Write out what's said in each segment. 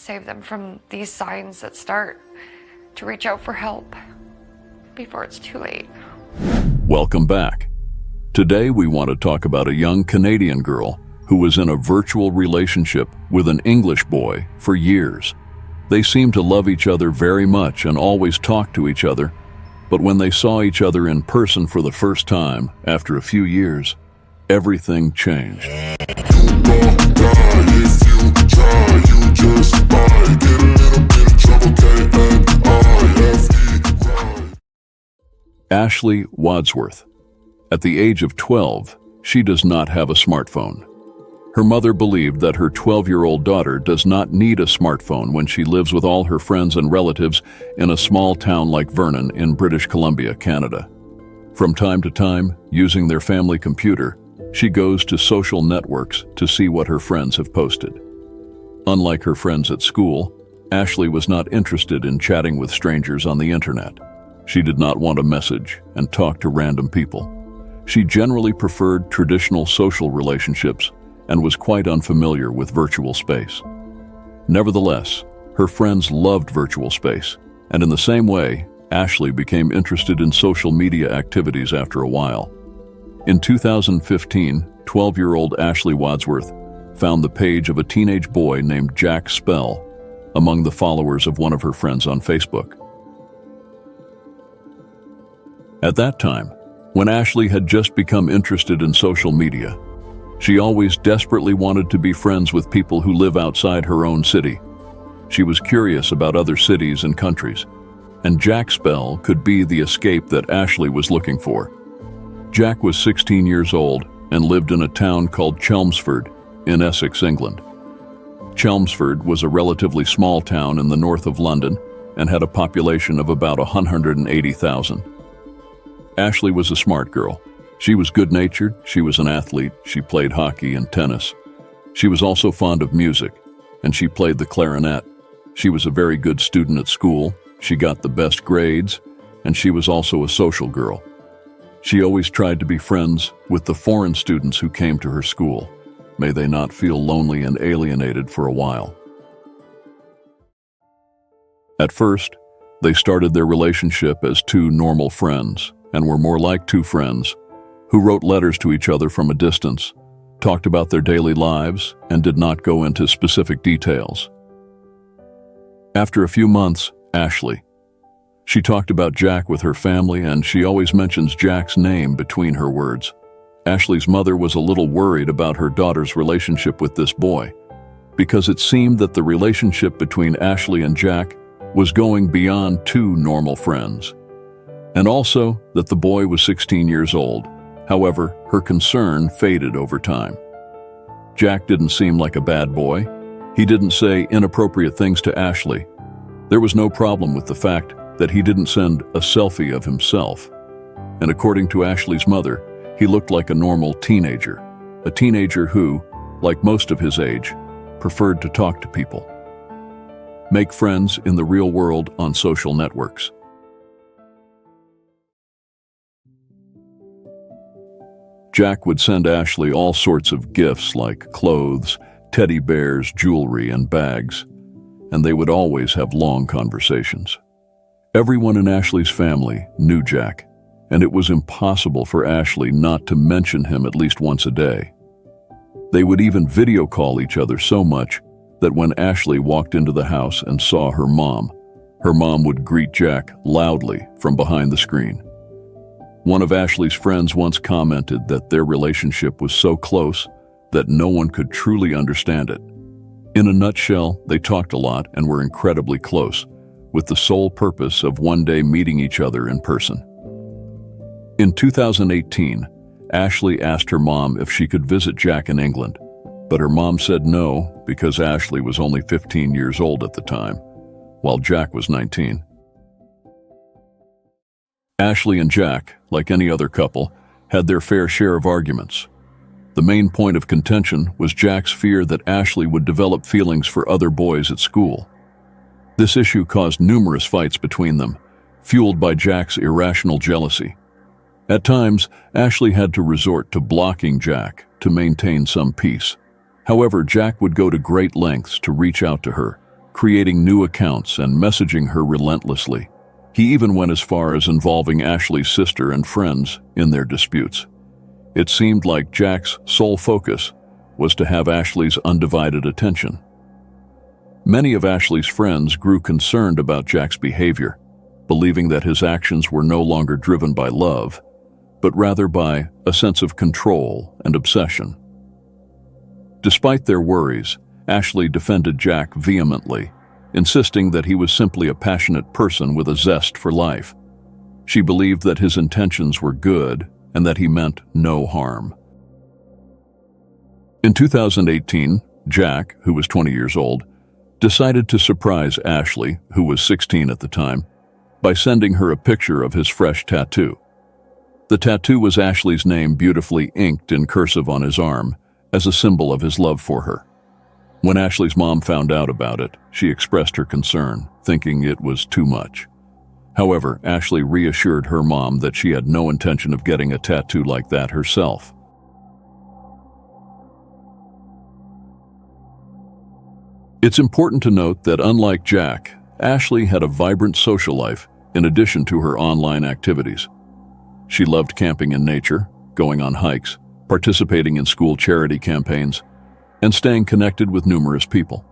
save them from these signs that start to reach out for help before it's too late. Welcome back. Today we want to talk about a young Canadian girl who was in a virtual relationship with an English boy for years. They seemed to love each other very much and always talked to each other, but when they saw each other in person for the first time after a few years, everything changed. Ashley Wadsworth. At the age of 12, she does not have a smartphone. Her mother believed that her 12-year-old daughter does not need a smartphone when she lives with all her friends and relatives in a small town like Vernon in British Columbia, Canada. From time to time, using their family computer, she goes to social networks to see what her friends have posted. Unlike her friends at school, Ashley was not interested in chatting with strangers on the internet. She did not want to message and talk to random people. She generally preferred traditional social relationships and was quite unfamiliar with virtual space. Nevertheless, her friends loved virtual space, and in the same way, Ashley became interested in social media activities after a while. In 2015, 12-year-old Ashley Wadsworth found the page of a teenage boy named Jack Spell among the followers of one of her friends on Facebook. At that time, when Ashley had just become interested in social media, she always desperately wanted to be friends with people who live outside her own city. She was curious about other cities and countries, and Jack Spell could be the escape that Ashley was looking for. Jack was 16 years old and lived in a town called Chelmsford in Essex, England. Chelmsford was a relatively small town in the north of London and had a population of about 180,000. Ashley was a smart girl. She was good-natured, she was an athlete, she played hockey and tennis. She was also fond of music, and she played the clarinet. She was a very good student at school, she got the best grades, and she was also a social girl. She always tried to be friends with the foreign students who came to her school. May they not feel lonely and alienated for a while. At first, they started their relationship as two normal friends, and were more like two friends who wrote letters to each other from a distance, talked about their daily lives, and did not go into specific details. After a few months, Ashley. She talked about Jack with her family, and she always mentions Jack's name between her words. Ashley's mother was a little worried about her daughter's relationship with this boy, because it seemed that the relationship between Ashley and Jack was going beyond two normal friends, and also that the boy was 16 years old. However, her concern faded over time. Jack didn't seem like a bad boy. He didn't say inappropriate things to Ashley. There was no problem with the fact that he didn't send a selfie of himself. And according to Ashley's mother, he looked like a normal teenager, a teenager who, like most of his age, preferred to talk to people. Make friends in the real world on social networks. Jack would send Ashley all sorts of gifts like clothes, teddy bears, jewelry, and bags, and they would always have long conversations. Everyone in Ashley's family knew Jack, and it was impossible for Ashley not to mention him at least once a day. They would even video call each other so much that when Ashley walked into the house and saw her mom would greet Jack loudly from behind the screen. One of Ashley's friends once commented that their relationship was so close that no one could truly understand it. In a nutshell, they talked a lot and were incredibly close, with the sole purpose of one day meeting each other in person. In 2018, Ashley asked her mom if she could visit Jack in England, but her mom said no because Ashley was only 15 years old at the time, while Jack was 19. Ashley and Jack, like any other couple, had their fair share of arguments. The main point of contention was Jack's fear that Ashley would develop feelings for other boys at school. This issue caused numerous fights between them, fueled by Jack's irrational jealousy. At times, Ashley had to resort to blocking Jack to maintain some peace. However, Jack would go to great lengths to reach out to her, creating new accounts and messaging her relentlessly. He even went as far as involving Ashley's sister and friends in their disputes. It seemed like Jack's sole focus was to have Ashley's undivided attention. Many of Ashley's friends grew concerned about Jack's behavior, believing that his actions were no longer driven by love, but rather by a sense of control and obsession. Despite their worries, Ashley defended Jack vehemently, insisting that he was simply a passionate person with a zest for life. She believed that his intentions were good and that he meant no harm. In 2018, Jack, who was 20 years old, decided to surprise Ashley, who was 16 at the time, by sending her a picture of his fresh tattoo. The tattoo was Ashley's name beautifully inked in cursive on his arm, as a symbol of his love for her. When Ashley's mom found out about it, she expressed her concern, thinking it was too much. However, Ashley reassured her mom that she had no intention of getting a tattoo like that herself. It's important to note that unlike Jack, Ashley had a vibrant social life in addition to her online activities. She loved camping in nature, going on hikes, participating in school charity campaigns, and staying connected with numerous people.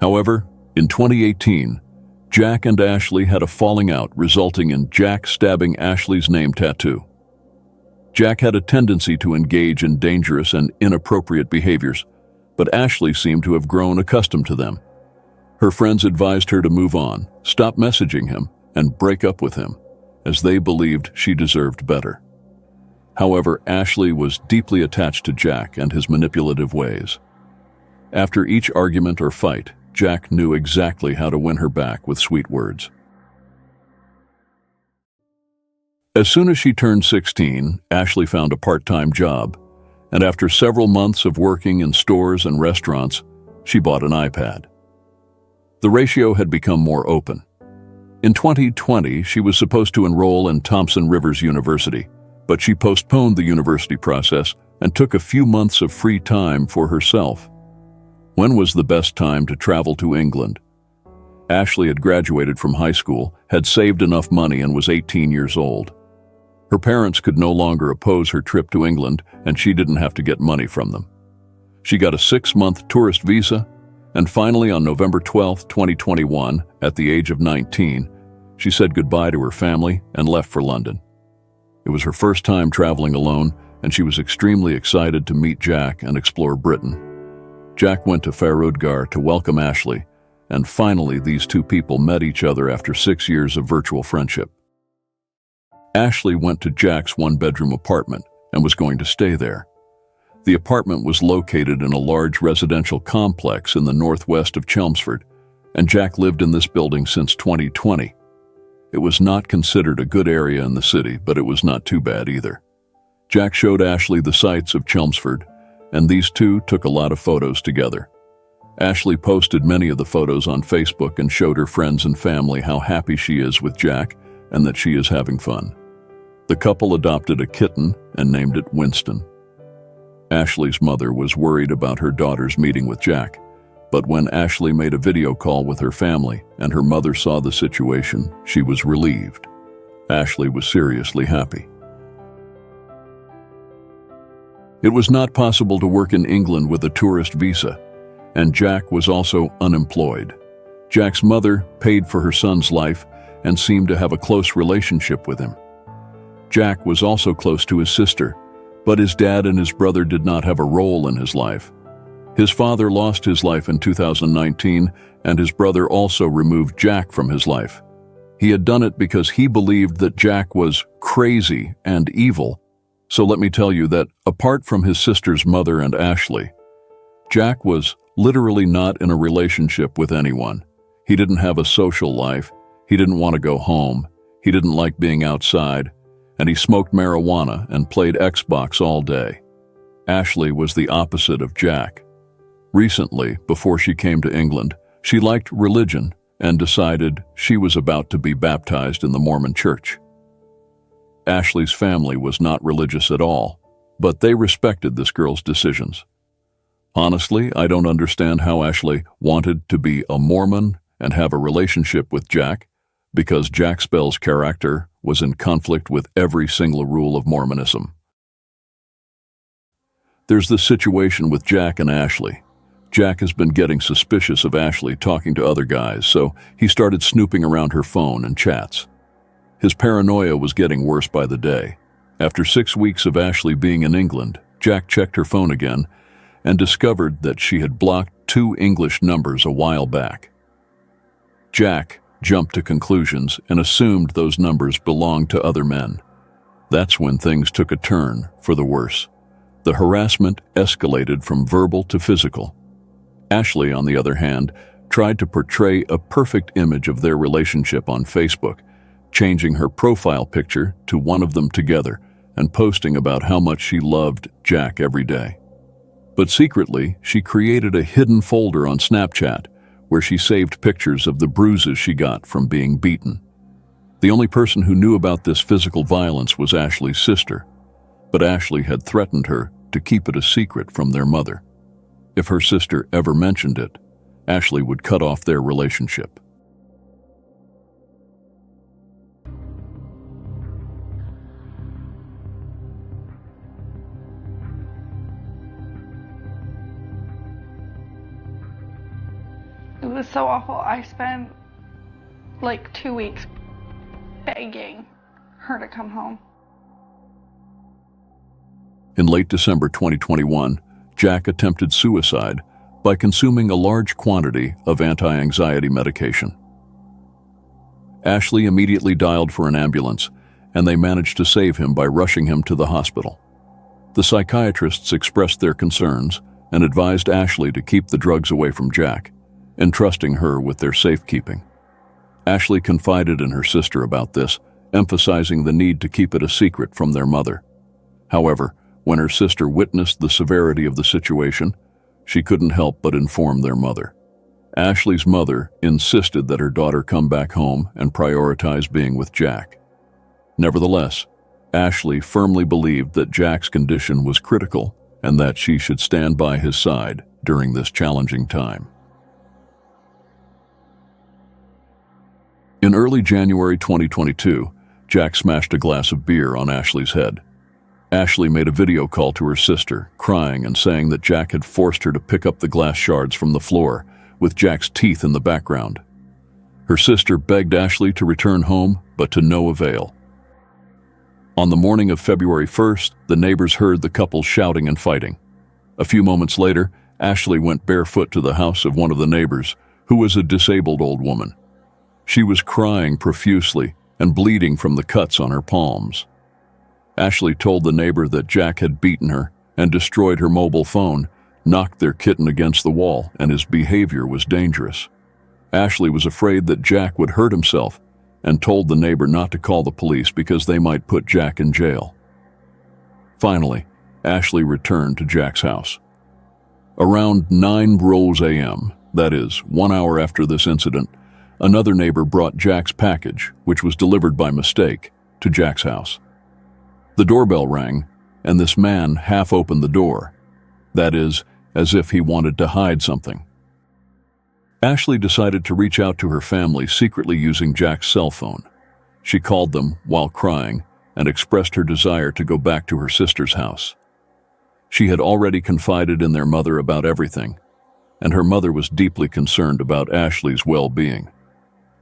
However, in 2018, Jack and Ashley had a falling out resulting in Jack stabbing Ashley's name tattoo. Jack had a tendency to engage in dangerous and inappropriate behaviors, but Ashley seemed to have grown accustomed to them. Her friends advised her to move on, stop messaging him, and break up with him, as they believed she deserved better. However, Ashley was deeply attached to Jack and his manipulative ways. After each argument or fight, Jack knew exactly how to win her back with sweet words. As soon as she turned 16, Ashley found a part-time job, and after several months of working in stores and restaurants, she bought an iPad. The ratio had become more open. In 2020, she was supposed to enroll in Thompson Rivers University, but she postponed the university process and took a few months of free time for herself. When was the best time to travel to England? Ashley had graduated from high school, had saved enough money, and was 18 years old. Her parents could no longer oppose her trip to England, and she didn't have to get money from them. She got a 6-month tourist visa, and finally on November 12, 2021, at the age of 19, she said goodbye to her family and left for London. It was her first time traveling alone, and she was extremely excited to meet Jack and explore Britain. Jack went to Farrudgar to welcome Ashley, and finally these two people met each other after 6 years of virtual friendship. Ashley went to Jack's one-bedroom apartment and was going to stay there. The apartment was located in a large residential complex in the northwest of Chelmsford, and Jack lived in this building since 2020. It was not considered a good area in the city, but it was not too bad either. Jack showed Ashley the sights of Chelmsford, and these two took a lot of photos together. Ashley posted many of the photos on Facebook and showed her friends and family how happy she is with Jack and that she is having fun. The couple adopted a kitten and named it Winston. Ashley's mother was worried about her daughter's meeting with Jack, but when Ashley made a video call with her family and her mother saw the situation, she was relieved. Ashley was seriously happy. It was not possible to work in England with a tourist visa, and Jack was also unemployed. Jack's mother paid for her son's life and seemed to have a close relationship with him. Jack was also close to his sister, but his dad and his brother did not have a role in his life. His father lost his life in 2019, and his brother also removed Jack from his life. He had done it because he believed that Jack was crazy and evil. So let me tell you that, apart from his sister's mother and Ashley, Jack was literally not in a relationship with anyone. He didn't have a social life, he didn't want to go home, he didn't like being outside, and he smoked marijuana and played Xbox all day. Ashley was the opposite of Jack. Recently, before she came to England, she liked religion and decided she was about to be baptized in the Mormon Church. Ashley's family was not religious at all, but they respected this girl's decisions. Honestly, I don't understand how Ashley wanted to be a Mormon and have a relationship with Jack, because Jack Spell's character was in conflict with every single rule of Mormonism. There's this situation with Jack and Ashley. Jack has been getting suspicious of Ashley talking to other guys, so he started snooping around her phone and chats. His paranoia was getting worse by the day. After 6 weeks of Ashley being in England, Jack checked her phone again and discovered that she had blocked 2 English numbers a while back. Jack jumped to conclusions and assumed those numbers belonged to other men. That's when things took a turn for the worse. The harassment escalated from verbal to physical. Ashley, on the other hand, tried to portray a perfect image of their relationship on Facebook, changing her profile picture to one of them together and posting about how much she loved Jack every day. But secretly, she created a hidden folder on Snapchat where she saved pictures of the bruises she got from being beaten. The only person who knew about this physical violence was Ashley's sister, but Ashley had threatened her to keep it a secret from their mother. If her sister ever mentioned it, Ashley would cut off their relationship. It was so awful. I spent like 2 weeks begging her to come home. In late December 2021, Jack attempted suicide by consuming a large quantity of anti-anxiety medication. Ashley immediately dialed for an ambulance, and they managed to save him by rushing him to the hospital. The psychiatrists expressed their concerns and advised Ashley to keep the drugs away from Jack, entrusting her with their safekeeping. Ashley confided in her sister about this, emphasizing the need to keep it a secret from their mother. However, when her sister witnessed the severity of the situation, she couldn't help but inform their mother. Ashley's mother insisted that her daughter come back home and prioritize being with Jack. Nevertheless, Ashley firmly believed that Jack's condition was critical and that she should stand by his side during this challenging time. In early January 2022, Jack smashed a glass of beer on Ashley's head. Ashley made a video call to her sister, crying and saying that Jack had forced her to pick up the glass shards from the floor, with Jack's teeth in the background. Her sister begged Ashley to return home, but to no avail. On the morning of February 1st, the neighbors heard the couple shouting and fighting. A few moments later, Ashley went barefoot to the house of one of the neighbors, who was a disabled old woman. She was crying profusely and bleeding from the cuts on her palms. Ashley told the neighbor that Jack had beaten her and destroyed her mobile phone, knocked their kitten against the wall, and his behavior was dangerous. Ashley was afraid that Jack would hurt himself and told the neighbor not to call the police because they might put Jack in jail. Finally, Ashley returned to Jack's house. Around 9 a.m., that is, 1 hour after this incident, another neighbor brought Jack's package, which was delivered by mistake, to Jack's house. The doorbell rang, and this man half opened the door, that is, as if he wanted to hide something. Ashley decided to reach out to her family secretly using Jack's cell phone. She called them while crying and expressed her desire to go back to her sister's house. She had already confided in their mother about everything, and her mother was deeply concerned about Ashley's well-being.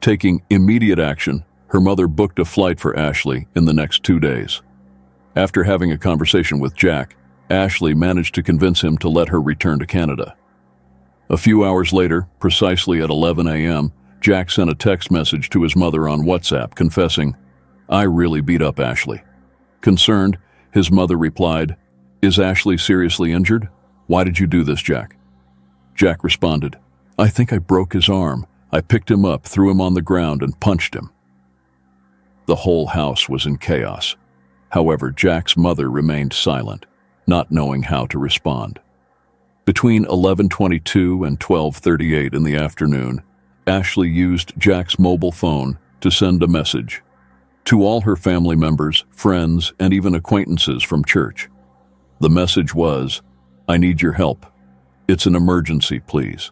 Taking immediate action, her mother booked a flight for Ashley in the next 2 days. After having a conversation with Jack, Ashley managed to convince him to let her return to Canada. A few hours later, precisely at 11 a.m., Jack sent a text message to his mother on WhatsApp confessing, "I really beat up Ashley." Concerned, his mother replied, "Is Ashley seriously injured? Why did you do this, Jack?" Jack responded, "I think I broke his arm. I picked him up, threw him on the ground, and punched him." The whole house was in chaos. However, Jack's mother remained silent, not knowing how to respond. Between 11:22 and 12:38 in the afternoon, Ashley used Jack's mobile phone to send a message to all her family members, friends, and even acquaintances from church. The message was, "I need your help. It's an emergency, please."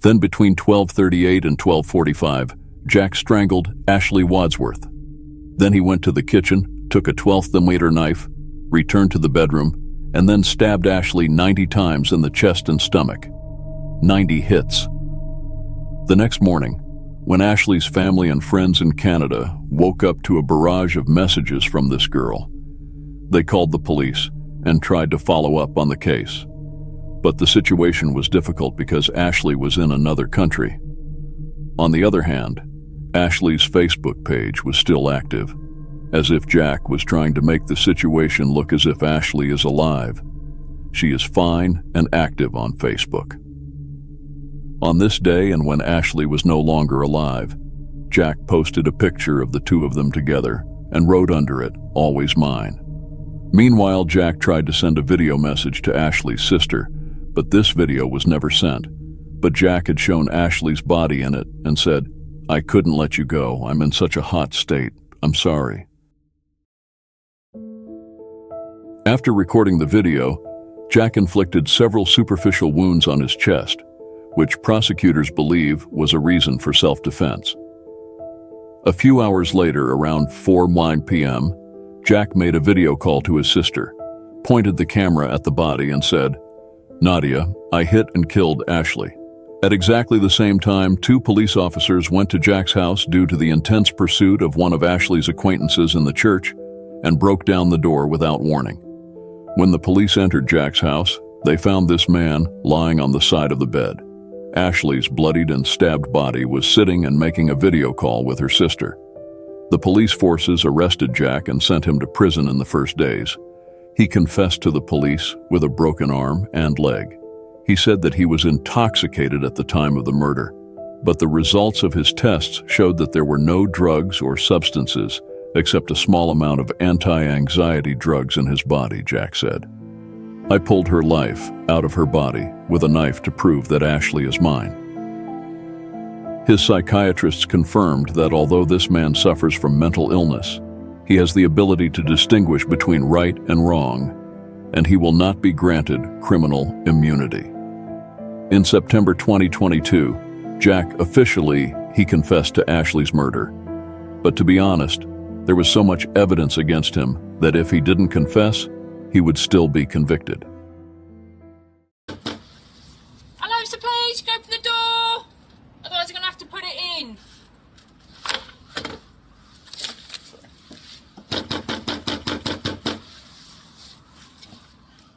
Then between 12:38 and 12:45, Jack strangled Ashley Wadsworth. Then he went to the kitchen, took a 12th-millimeter knife, returned to the bedroom, and then stabbed Ashley 90 times in the chest and stomach. 90 hits. The next morning, when Ashley's family and friends in Canada woke up to a barrage of messages from this girl, they called the police and tried to follow up on the case. But the situation was difficult because Ashley was in another country. On the other hand, Ashley's Facebook page was still active, as if Jack was trying to make the situation look as if Ashley is alive. She is fine and active on Facebook. On this day, and when Ashley was no longer alive, Jack posted a picture of the two of them together and wrote under it, "Always mine." Meanwhile, Jack tried to send a video message to Ashley's sister, but this video was never sent. But Jack had shown Ashley's body in it and said, "I couldn't let you go. I'm in such a hot state. I'm sorry." After recording the video, Jack inflicted several superficial wounds on his chest, which prosecutors believe was a reason for self-defense. A few hours later, around 4:09 p.m., Jack made a video call to his sister, pointed the camera at the body and said, "Nadia, I hit and killed Ashley." At exactly the same time, 2 police officers went to Jack's house due to the intense pursuit of one of Ashley's acquaintances in the church and broke down the door without warning. When the police entered Jack's house, they found this man lying on the side of the bed. Ashley's bloodied and stabbed body was sitting and making a video call with her sister. The police forces arrested Jack and sent him to prison in the first days. He confessed to the police with a broken arm and leg. He said that he was intoxicated at the time of the murder, but the results of his tests showed that there were no drugs or substances except a small amount of anti-anxiety drugs in his body, Jack said. "I pulled her life out of her body with a knife to prove that Ashley is mine." His psychiatrists confirmed that although this man suffers from mental illness, he has the ability to distinguish between right and wrong, and he will not be granted criminal immunity. In September 2022, Jack officially confessed to Ashley's murder. But to be honest, there was so much evidence against him that if he didn't confess, he would still be convicted. Hello, sir, please, go open the door. Otherwise, I'm going to have to put it in.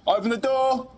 Open the door.